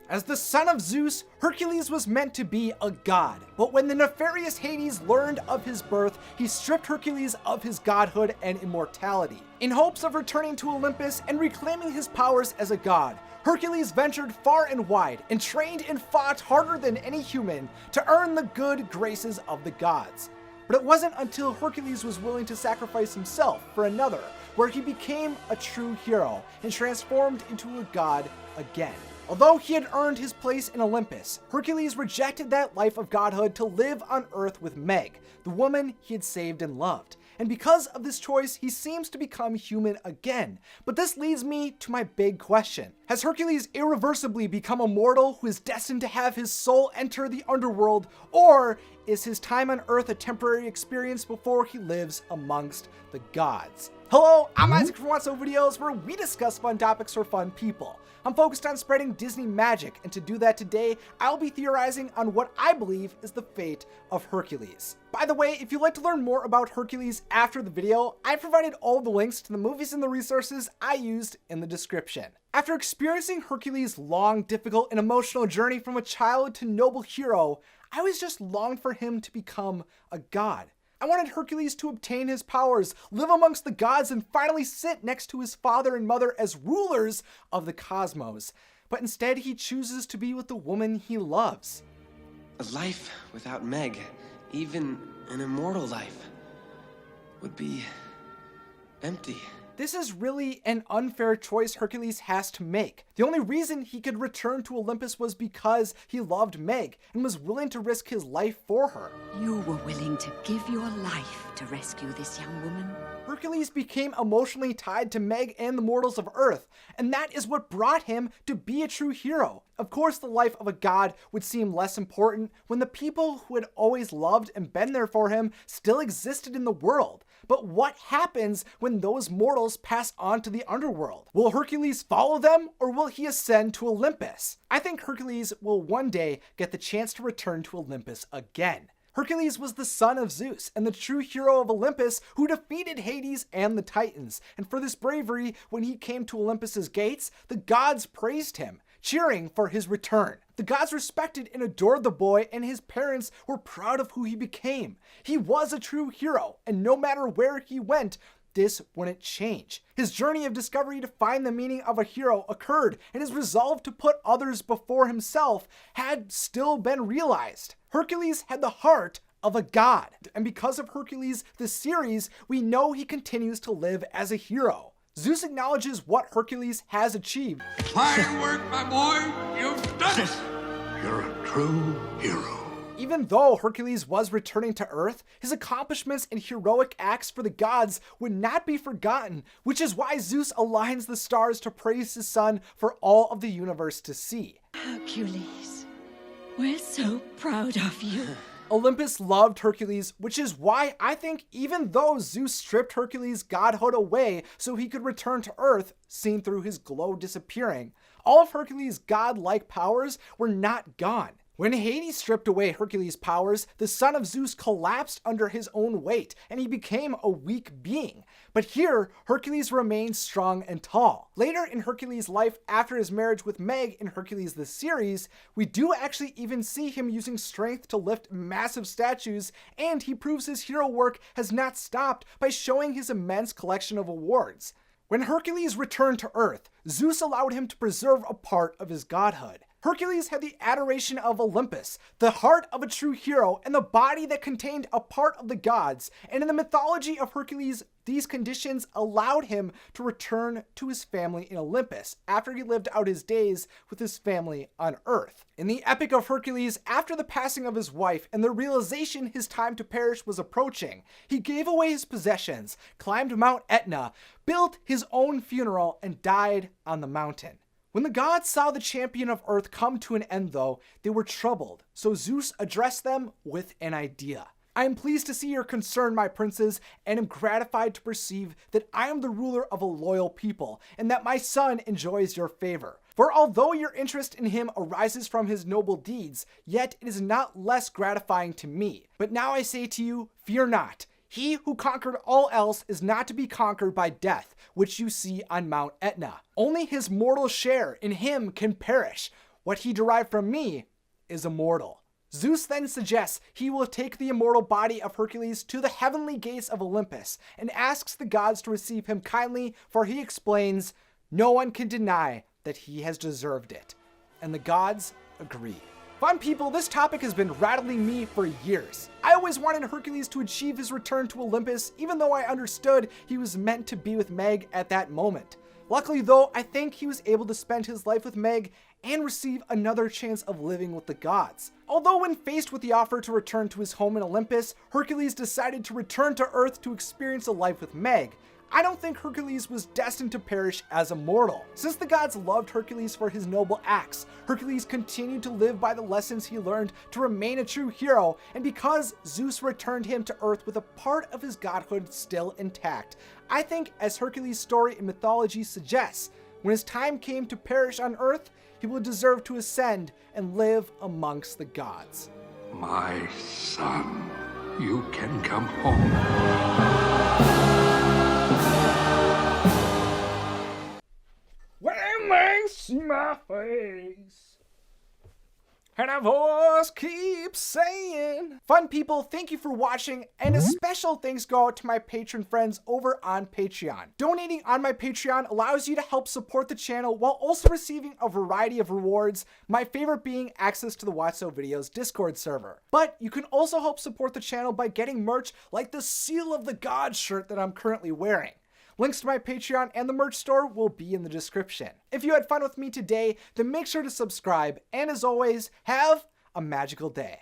As the son of Zeus, Hercules was meant to be a god, but when the nefarious Hades learned of his birth, he stripped Hercules of his godhood and immortality. In hopes of returning to Olympus and reclaiming his powers as a god, Hercules ventured far and wide and trained and fought harder than any human to earn the good graces of the gods. But it wasn't until Hercules was willing to sacrifice himself for another, where he became a true hero and transformed into a god again. Although he had earned his place in Olympus, Hercules rejected that life of godhood to live on Earth with Meg, the woman he had saved and loved. And because of this choice, he seems to become human again. But this leads me to my big question. Has Hercules irreversibly become a mortal who is destined to have his soul enter the Underworld, or is his time on Earth a temporary experience before he lives amongst the gods? Hello, I'm Isaac from Wotso Videos, where we discuss fun topics for fun people. I'm focused on spreading Disney magic, and to do that today, I'll be theorizing on what I believe is the fate of Hercules. By the way, if you'd like to learn more about Hercules after the video, I provided all the links to the movies and the resources I used in the description. After experiencing Hercules' long, difficult, and emotional journey from a child to noble hero, I always just longed for him to become a god. I wanted Hercules to obtain his powers, live amongst the gods, and finally sit next to his father and mother as rulers of the cosmos. But instead, he chooses to be with the woman he loves. A life without Meg, even an immortal life, would be empty. This is really an unfair choice Hercules has to make. The only reason he could return to Olympus was because he loved Meg and was willing to risk his life for her. You were willing to give your life to rescue this young woman? Hercules became emotionally tied to Meg and the mortals of Earth, and that is what brought him to be a true hero. Of course, the life of a god would seem less important when the people who had always loved and been there for him still existed in the world. But what happens when those mortals pass on to the Underworld? Will Hercules follow them, or will he ascend to Olympus? I think Hercules will one day get the chance to return to Olympus again. Hercules was the son of Zeus and the true hero of Olympus who defeated Hades and the Titans. And for this bravery, when he came to Olympus's gates, the gods praised him, cheering for his return. The gods respected and adored the boy, and his parents were proud of who he became. He was a true hero, and no matter where he went, this wouldn't change. His journey of discovery to find the meaning of a hero occurred, and his resolve to put others before himself had still been realized. Hercules had the heart of a god, and because of Hercules, the series, we know he continues to live as a hero. Zeus acknowledges what Hercules has achieved. Fine work, my boy. You've done it. You're a true hero. Even though Hercules was returning to Earth, his accomplishments and heroic acts for the gods would not be forgotten, which is why Zeus aligns the stars to praise his son for all of the universe to see. Hercules, we're so proud of you. Olympus loved Hercules, which is why I think even though Zeus stripped Hercules' godhood away so he could return to Earth, seen through his glow disappearing, all of Hercules' godlike powers were not gone. When Hades stripped away Hercules' powers, the son of Zeus collapsed under his own weight, and he became a weak being. But here, Hercules remains strong and tall. Later in Hercules' life, after his marriage with Meg in Hercules the series, we do actually even see him using strength to lift massive statues, and he proves his hero work has not stopped by showing his immense collection of awards. When Hercules returned to Earth, Zeus allowed him to preserve a part of his godhood. Hercules had the adoration of Olympus, the heart of a true hero, and the body that contained a part of the gods. And in the mythology of Hercules, these conditions allowed him to return to his family in Olympus after he lived out his days with his family on Earth. In the Epic of Hercules, after the passing of his wife and the realization his time to perish was approaching, he gave away his possessions, climbed Mount Etna, built his own funeral, and died on the mountain. When the gods saw the champion of Earth come to an end, though, they were troubled, so Zeus addressed them with an idea. I am pleased to see your concern, my princes, and am gratified to perceive that I am the ruler of a loyal people, and that my son enjoys your favor. For although your interest in him arises from his noble deeds, yet it is not less gratifying to me. But now I say to you, fear not. He who conquered all else is not to be conquered by death, which you see on Mount Etna. Only his mortal share in him can perish. What he derived from me is immortal. Zeus then suggests he will take the immortal body of Hercules to the heavenly gates of Olympus and asks the gods to receive him kindly, for he explains, no one can deny that he has deserved it. And the gods agree. Fun people, this topic has been rattling me for years. I always wanted Hercules to achieve his return to Olympus, even though I understood he was meant to be with Meg at that moment. Luckily though, I think he was able to spend his life with Meg and receive another chance of living with the gods. Although when faced with the offer to return to his home in Olympus, Hercules decided to return to Earth to experience a life with Meg, I don't think Hercules was destined to perish as immortal. Since the gods loved Hercules for his noble acts, Hercules continued to live by the lessons he learned to remain a true hero, and because Zeus returned him to Earth with a part of his godhood still intact, I think, as Hercules' story and mythology suggests, when his time came to perish on Earth, he will deserve to ascend and live amongst the gods. My son, you can come home. When they see my face, and a voice keeps saying. Fun people, thank you for watching, and a special thanks go out to my patron friends over on Patreon. Donating on my Patreon allows you to help support the channel while also receiving a variety of rewards, my favorite being access to the Wotso Videos Discord server. But you can also help support the channel by getting merch like the Seal of the God shirt that I'm currently wearing. Links to my Patreon and the merch store will be in the description. If you had fun with me today, then make sure to subscribe, and as always, have a magical day.